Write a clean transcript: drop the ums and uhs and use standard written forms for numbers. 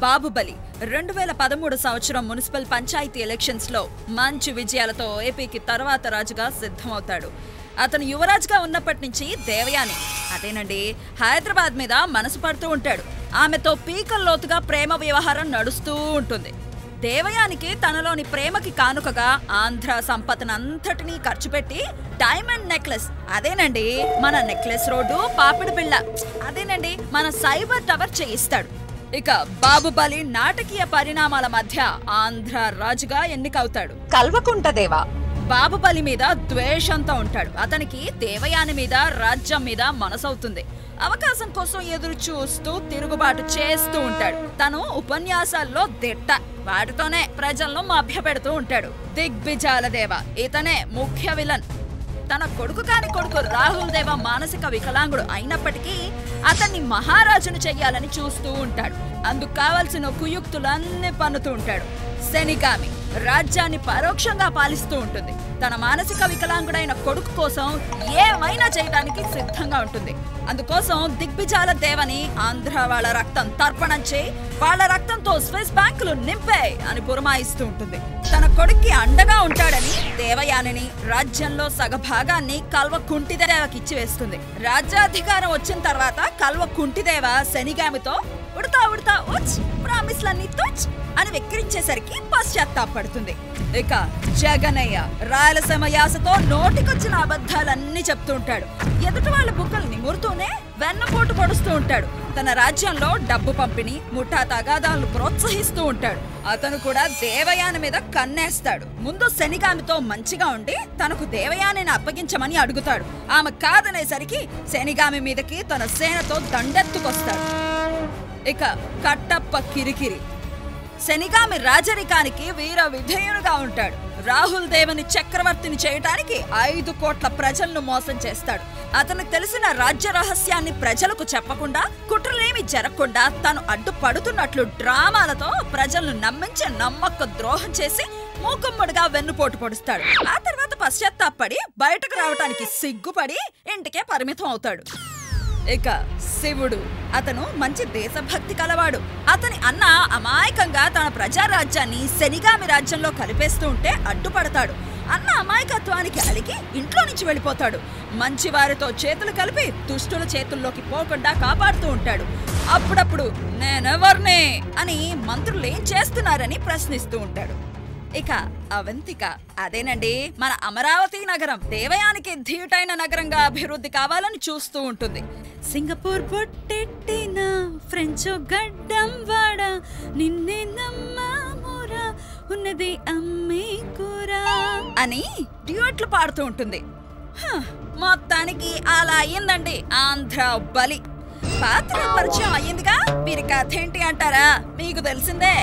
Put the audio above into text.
బాబుబలి 2013 సంవత్సరం municipal panchayat elections లో మంచి విజయాలతో ఏపీకి తర్వాత రాజుగా సిద్ధమవుతాడు. అతను యువరాజుగా ఉన్నప్పటి నుంచి దేవయాని అదేనండి హైదరాబాద్ మీద మనసు పడుతూ ఉంటాడు. ఆమెతో పీకల్లోతుగా ప్రేమ వ్యవహారం నడుస్తూ ఉంటుంది. దేవయానికి తనలోని ప్రేమకి కానుకగా ఆంధ్ర సంపదనంతటినీ ఖర్చు పెట్టి డైమండ్ నెక్లెస్ అదేనండి మన నెక్లెస్ రోడ్డు పాపిడి బిళ్ళ అదేనండి మన సైబర్ టవర్ చేయిస్తాడు. ఇక బాబుబలి నాటకీయ పరిణామాల మధ్య ఆంధ్ర రాజుగా ఎన్నికవుతాడు. కల్వకుంట దేవ బాబుబలి మీద ద్వేషంతో ఉంటాడు. అతనికి దేవయాని మీద రాజ్యం మీద మనసవుతుంది. అవకాశం కోసం ఎదురు చూస్తూ తిరుగుబాటు చేస్తూ ఉంటాడు. తను ఉపన్యాసాల్లో దిట్ట, వాటితోనే ప్రజలను మభ్యపెడుతూ ఉంటాడు. దిగ్విజాల దేవ ఇతనే ముఖ్య విలన్. తన కొడుకు కాని కొడుకు రాహుల్ దేవ మానసిక వికలాంగుడు అయినప్పటికీ అతన్ని మహారాజును చెయ్యాలని చూస్తూ ఉంటాడు. అందుకు కావలసిన కుయుక్తులన్నీ పన్నుతూ ఉంటాడు. శనిగామి రాజ్యాన్ని పరోక్షంగా పాలిస్తూ ఉంటుంది. తన మానసిక వికలాంగుడైన కొడుకు కోసం ఏమైనా చేయడానికి సిద్ధంగా ఉంటుంది. అందుకోసం దిగ్విజాల దేవని ఆంధ్ర వాళ్ళ రక్తం తర్పణం చేయి, వాళ్ళ రక్తంతో స్విస్ బ్యాంకులు నింపే అని పురమాయిస్తూ ఉంటుంది. తన కొడుక్కి అండగా ఉంటాడని దేవయానిని రాజ్యంలో సగభాగాన్ని కల్వకుంటిదేవకి ఇచ్చి వేస్తుంది. రాజ్యాధికారం వచ్చిన తర్వాత కల్వకుంటిదేవ శనిగామితో ఉడతా ఉడతా ఉచ్ ప్రామిస్లన్నీ తుచ్ అని వెక్కిరించేసరికి పశ్చాత్తాపడుతుంది. ఇక జగనయ్య రాయలసీమ యాసతో నోటికొచ్చిన అబద్ధాలన్నీ చెప్తూ ఉంటాడు. ఎదుటి వాళ్ళ బుక్కలు నిమురుతూనే వెన్నపోటు పొడుస్తూ ఉంటాడు. తన రాజ్యంలో డబ్బు పంపిణీ ముఠా తగాదాలను ప్రోత్సహిస్తూ ఉంటాడు. అతను కూడా దేవయాని మీద కన్నేస్తాడు. ముందు శనిగామితో మంచిగా ఉండి తనకు దేవయానిని అప్పగించమని అడుగుతాడు. ఆమె కాదనేసరికి శనిగామి మీదకి తన సేనతో దండెత్తుకొస్తాడు. ఇక కట్టప్ప కిరికిరి శనిగామి రాజరికానికి వీర విధేయునిగా ఉంటాడు. రాహుల్ దేవని చక్రవర్తిని చేయటానికి 5 కోట్ల ప్రజలను మోసం చేస్తాడు. అతనికి తెలిసిన రాజ్య రహస్యాన్ని ప్రజలకు చెప్పకుండా, కుట్రలేమి జరగకుండా తను అడ్డుపడుతున్నట్లు డ్రామాలతో ప్రజలను నమ్మించి నమ్మక ద్రోహం చేసి మూకుమ్మడిగా వెన్నుపోటు పొడుస్తాడు. ఆ తర్వాత పశ్చాత్తాపడి బయటకు రావటానికి సిగ్గుపడి ఇంటికే పరిమితం అవుతాడు. ఇక శివుడు అతను మంచి దేశభక్తి కలవాడు. అతని అన్న అమాయకంగా తన ప్రజారాజ్యాన్ని శనిగామి రాజ్యంలో కలిపేస్తూ ఉంటే అడ్డుపడతాడు. అన్న అమాయకత్వానికి అలిగి ఇంట్లో నుంచి వెళ్ళిపోతాడు. మంచి వారితో చేతులు కలిపి దుష్టుల చేతుల్లోకి పోకుండా కాపాడుతూ ఉంటాడు. అప్పుడప్పుడు నేనెవర్నే అని మంత్రులు ఏం చేస్తున్నారని ప్రశ్నిస్తూ ఉంటాడు. ఇక అవంతిక అదేనండి మన అమరావతి నగరం దేవయానికి ధీటైన నగరంగా అభివృద్ధి కావాలని చూస్తూ ఉంటుంది. సింగపూర్ బొట్టెట్టిన ఫ్రెంచ్ గడ్డం వాడ నిన్నే నమ్మమురా ఉన్నది అమ్మే కూరా అని డ్యూయెట్లు పాడుతూ ఉంటుంది. మొత్తానికి అలా అయ్యిందండి ఆంధ్ర బలి. పాత్ర పరిచయం అయ్యిందిగా, వీరి కథ ఏంటి అంటారా? మీకు తెలిసిందే.